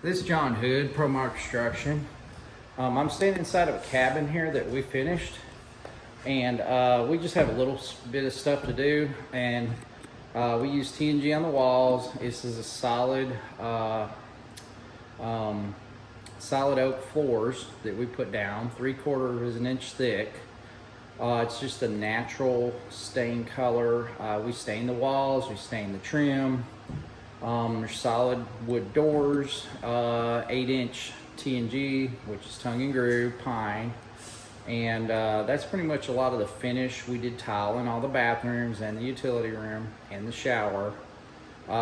This is John Hood, ProMark Construction. I'm standing inside of a cabin here that we finished, and we just have a little bit of stuff to do, and we use TNG on the walls. This is a solid oak floors that we put down, 3/4 of an inch thick. It's just a natural stain color. We stain the walls, we stain the trim. There's solid wood doors, 8-inch TNG, which is tongue and groove, pine. And that's pretty much a lot of the finish. We did tile in all the bathrooms and the utility room and the shower.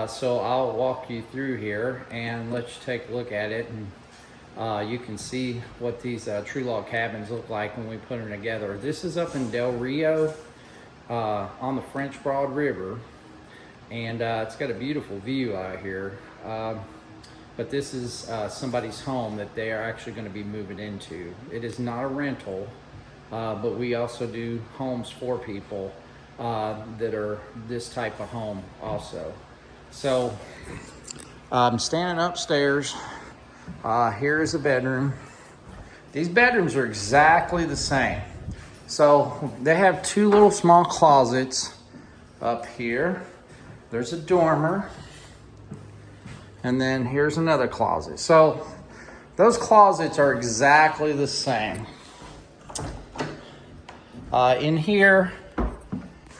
So I'll walk you through here and let you take a look at it. And you can see what these true log cabins look like when we put them together. This is up in Del Rio on the French Broad River. And it's got a beautiful view out here. But this is somebody's home that they are actually going to be moving into. It is not a rental, but we also do homes for people that are this type of home also. So I'm standing upstairs. Here is a bedroom. These bedrooms are exactly the same. So they have two little small closets up here. There's a dormer, and then here's another closet. So those closets are exactly the same. In here,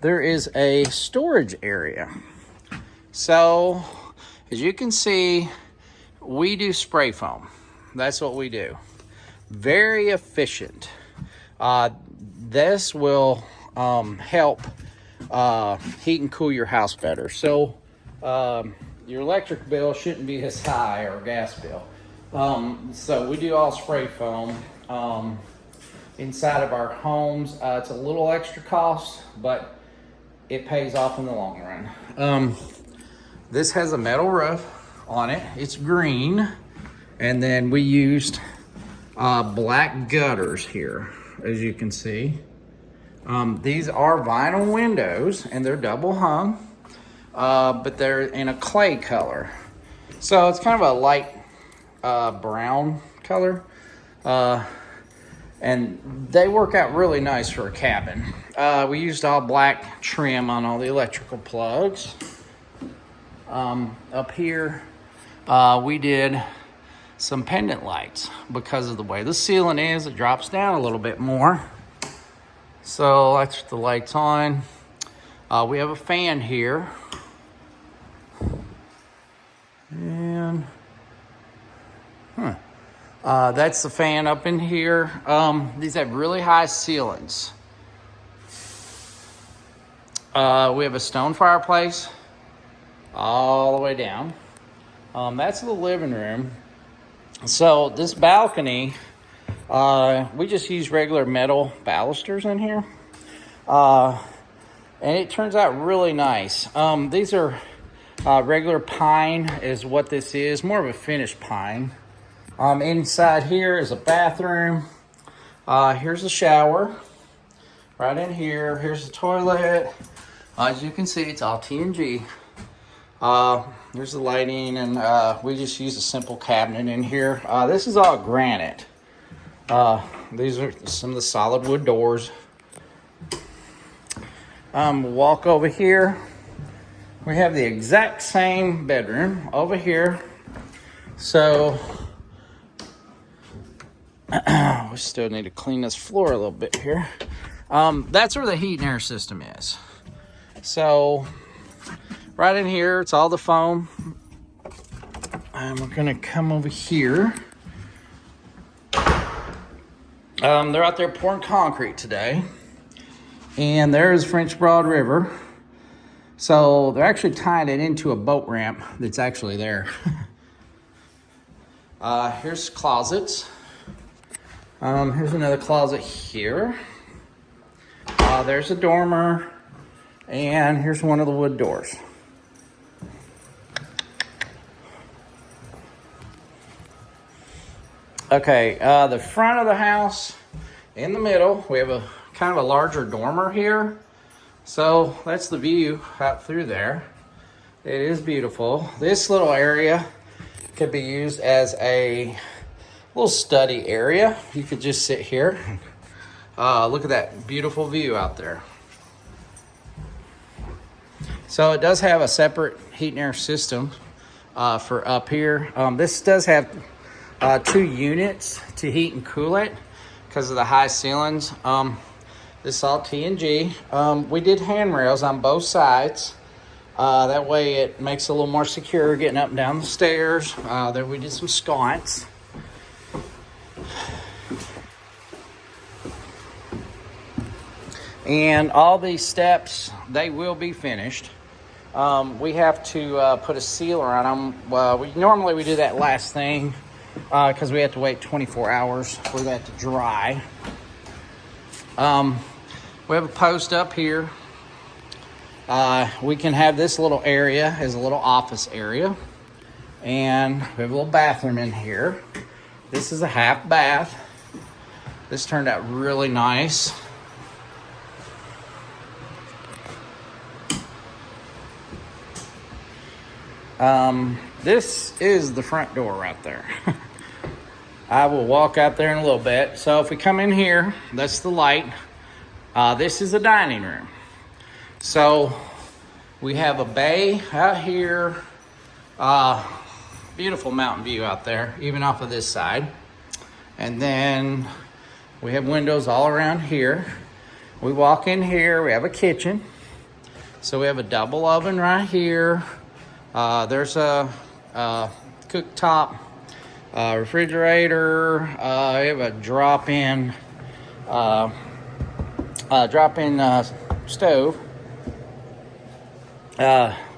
there is a storage area. So as you can see, we do spray foam. That's what we do. Very efficient. This will help heat and cool your house better. So your electric bill shouldn't be as high, or gas bill. So we do all spray foam inside of our homes. It's a little extra cost, but it pays off in the long run. This has a metal roof on it. It's green. And then we used black gutters here, as you can see. These are vinyl windows, and they're double hung, but they're in a clay color. So it's kind of a light brown color, and they work out really nice for a cabin. We used all black trim on all the electrical plugs. Up here, we did some pendant lights. Because of the way the ceiling is, it drops down a little bit more. So that's the lights on. We have a fan here. And that's the fan up in here. These have really high ceilings. We have a stone fireplace all the way down. That's the living room. So this balcony, we just use regular metal balusters in here. And it turns out really nice. These are regular pine is what this is, more of a finished pine. Inside here is a bathroom. Here's the shower right in here. Here's the toilet. As you can see, it's all TNG. Here's the lighting, and we just use a simple cabinet in here. This is all granite. These are some of the solid wood doors. Walk over here. We have the exact same bedroom over here. So we still need to clean this floor a little bit here. That's where the heat and air system is. So right in here, it's all the foam. And we're gonna come over here. They're out there pouring concrete today. And there's French Broad River. So they're actually tying it into a boat ramp that's actually there. Here's closets. Here's another closet here. There's a dormer. And here's one of the wood doors. Okay, the front of the house, in the middle, we have a kind of a larger dormer here. So that's the view out through there. It is beautiful. This little area could be used as a little study area. You could just sit here. Look at that beautiful view out there. So it does have a separate heat and air system for up here. This does have 2 units to heat and cool it because of the high ceilings. This is all T&G. We did handrails on both sides. That way it makes it a little more secure getting up and down the stairs. There we did some sconce. And all these steps, they will be finished. We have to put a sealer on them. Normally we do that last thing because we have to wait 24 hours for that to dry. We have a post up here. We can have this little area as a little office area. And we have a little bathroom in here. This is a half bath. This turned out really nice. This is the front door right there. I will walk out there in a little bit. So if we come in here, that's the light. This is a dining room. So we have a bay out here. Beautiful mountain view out there, even off of this side. And then we have windows all around here. We walk in here, we have a kitchen. So we have a double oven right here. There's a cooktop, refrigerator. We have a drop-in stove.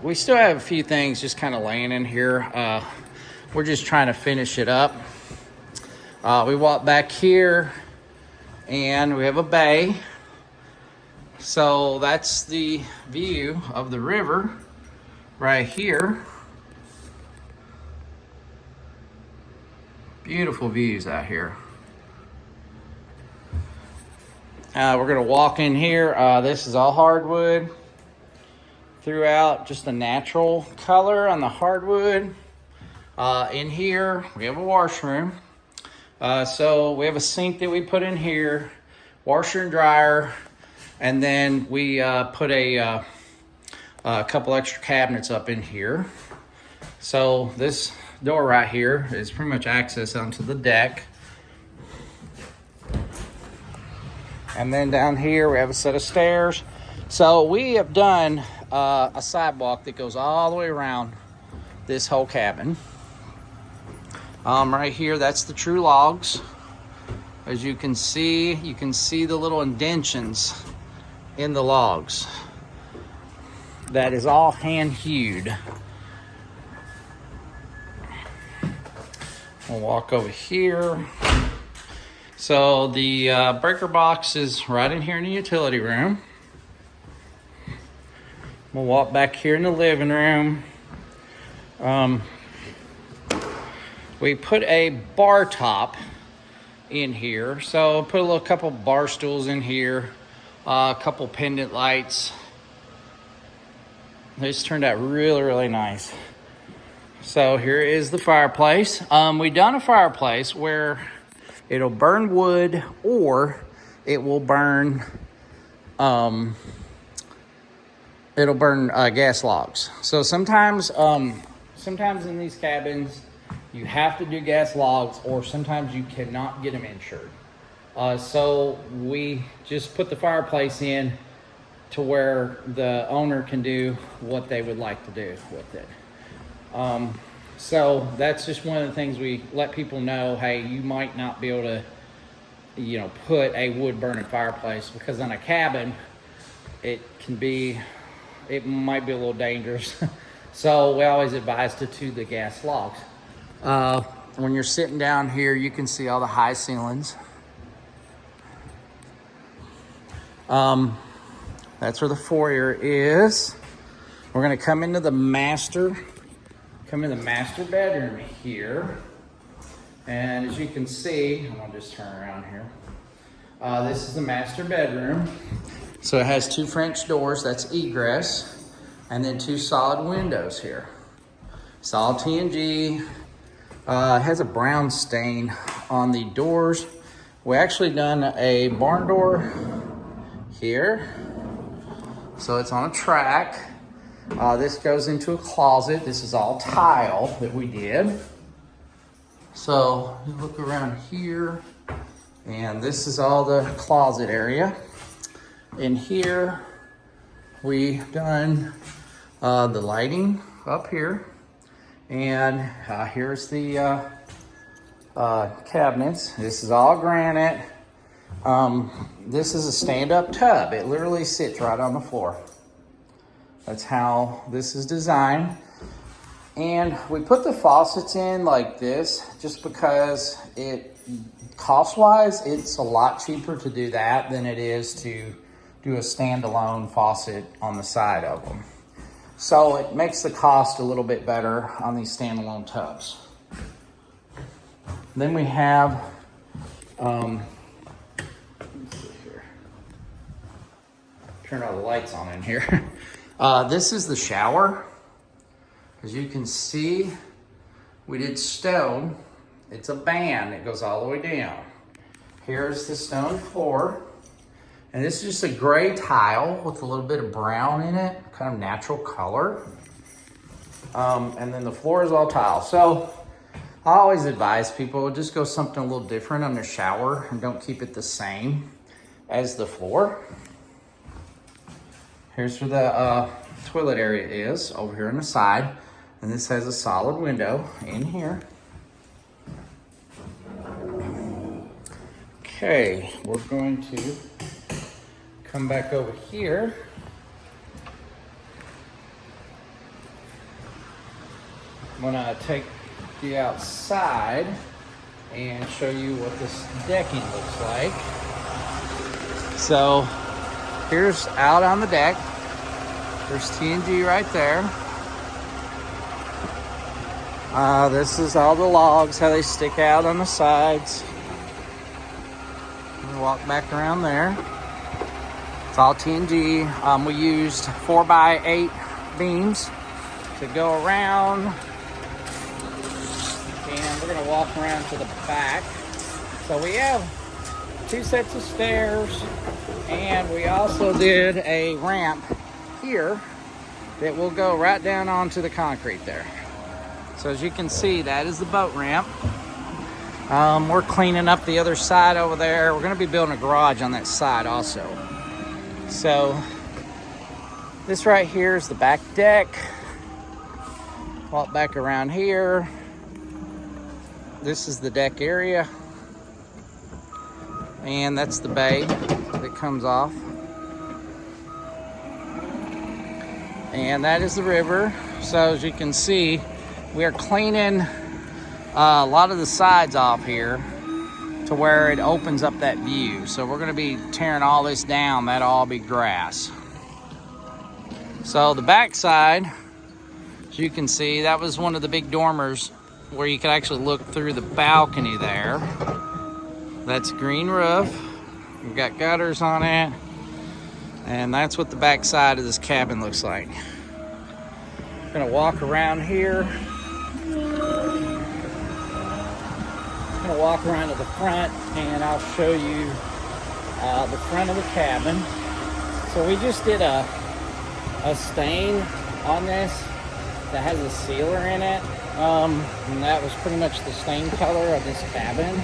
We still have a few things just kind of laying in here. We're just trying to finish it up. We walk back here and we have a bay. So that's the view of the river right here. Beautiful views out here. We're gonna walk in here. This is all hardwood throughout, just a natural color on the hardwood. In here, we have a washroom. So we have a sink that we put in here, washer and dryer, and then we put a couple extra cabinets up in here. So this door right here is pretty much access onto the deck. And then down here we have a set of stairs. So we have done a sidewalk that goes all the way around this whole cabin. Right here, that's the true logs. As you can see the little indentions in the logs. That is all hand hewed. We'll walk over here. So the breaker box is right in here in the utility room. We'll walk back here in the living room. We put a bar top in here. So put a couple bar stools in here, a couple pendant lights. This turned out really, really nice. So here is the fireplace. We've done a fireplace where it'll burn wood or it will burn gas logs. So sometimes in these cabins you have to do gas logs, or sometimes you cannot get them insured. So we just put the fireplace in to where the owner can do what they would like to do with it. So that's just one of the things we let people know. Hey, you might not be able to, put a wood burning fireplace, because on a cabin, it might be a little dangerous. So we always advise to the gas logs. When you're sitting down here, you can see all the high ceilings. That's where the foyer is. We're gonna come into the master bedroom here. And as you can see, I'm gonna just turn around here. This is the master bedroom. So it has 2 French doors, that's egress, and then 2 solid windows here. Solid T&G, It has a brown stain on the doors. We actually done a barn door here. So it's on a track. This goes into a closet. This is all tile that we did. So you look around here, and this is all the closet area. In here, we done the lighting up here. And here's the cabinets. This is all granite. This is a stand-up tub. It literally sits right on the floor. That's how this is designed. And we put the faucets in like this just because cost-wise, it's a lot cheaper to do that than it is to do a standalone faucet on the side of them. So it makes the cost a little bit better on these standalone tubs. Then we have, let me see here. Turn all the lights on in here. This is the shower. As you can see, we did stone. It's a band that goes all the way down. Here's the stone floor. And this is just a gray tile with a little bit of brown in it, kind of natural color. And then the floor is all tile. So I always advise people just go something a little different on their shower and don't keep it the same as the floor. Here's where the toilet area is, over here on the side. And this has a solid window in here. Okay, we're going to come back over here. I'm gonna take you outside and show you what this decking looks like. So here's out on the deck. There's TNG right there. This is all the logs, how they stick out on the sides. I'm gonna walk back around there. It's all TNG. We used 4x8 beams to go around. And we're gonna walk around to the back. So we have 2 sets of stairs, and we also did a ramp here that will go right down onto the concrete there. So as you can see, that is the boat ramp. We're cleaning up the other side over there. We're gonna be building a garage on that side also. So this right here is the back deck. Walk back around here. This is the deck area. And that's the bay that comes off. And that is the river. So as you can see, we are cleaning a lot of the sides off here to where it opens up that view. So we're gonna be tearing all this down. That'll all be grass. So the back side, as you can see, that was one of the big dormers where you could actually look through the balcony there. That's green roof. We've got gutters on it. And that's what the back side of this cabin looks like. I'm gonna walk around here. I'm gonna walk around to the front and I'll show you the front of the cabin. So we just did a stain on this that has a sealer in it. And that was pretty much the stain color of this cabin.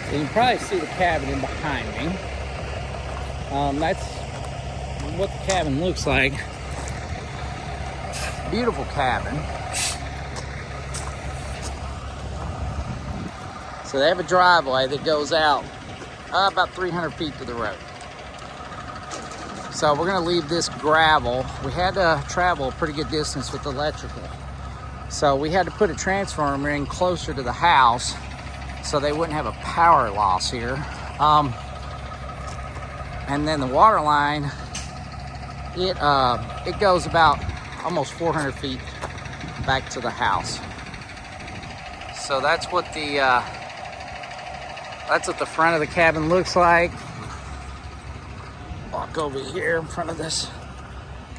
So you can probably see the cabin in behind me. That's what the cabin looks like. Beautiful cabin. So they have a driveway that goes out about 300 feet to the road. So we're gonna leave this gravel. We had to travel a pretty good distance with electrical. So we had to put a transformer in closer to the house so they wouldn't have a power loss here. And then the water line, it goes about almost 400 feet back to the house. So that's what the front of the cabin looks like. Walk over here in front of this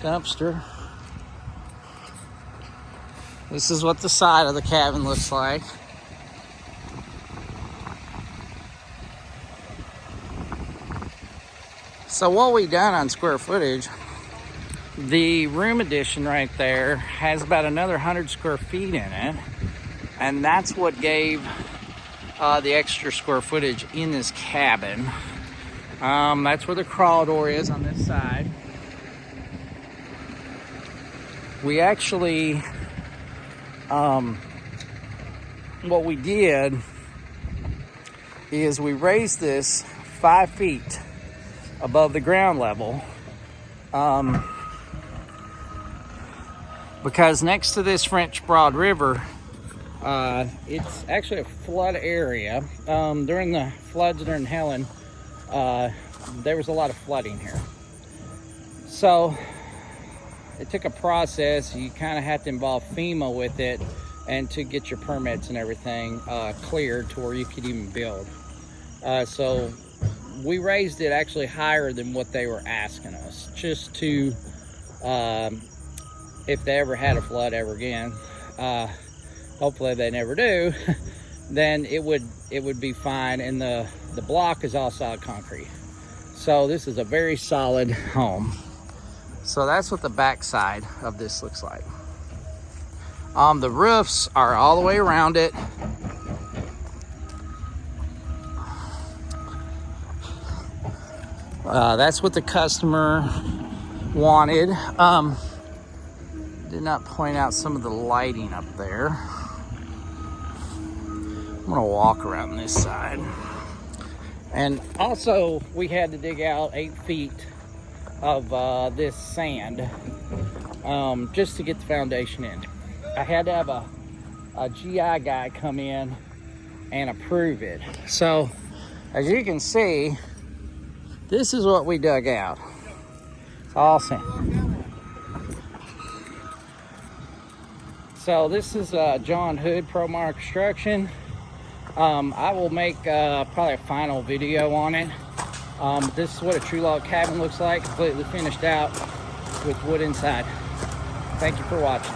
dumpster. This is what the side of the cabin looks like. So what we done on square footage, the room addition right there has about another 100 square feet in it. And that's what gave the extra square footage in this cabin. That's where the crawl door is on this side. We actually, what we did is we raised this 5 feet above the ground level, because next to this French Broad River, it's actually a flood area. During the floods during Helen, there was a lot of flooding here. So it took a process. You kind of have to involve FEMA with it, and to get your permits and everything cleared to where you could even build. So we raised it actually higher than what they were asking us, just to, if they ever had a flood ever again, hopefully they never do, then it would be fine. And the block is all solid concrete. So this is a very solid home. So that's what the back side of this looks like. The roofs are all the way around it. That's what the customer wanted. Did not point out some of the lighting up there. I'm gonna walk around this side. And also we had to dig out 8 feet of this sand just to get the foundation in. I had to have a GI guy come in and approve it. So as you can see, this is what we dug out. It's all sand. So this is John Hood, ProMar Construction. I will make probably a final video on it. This is what a true log cabin looks like, completely finished out with wood inside. Thank you for watching.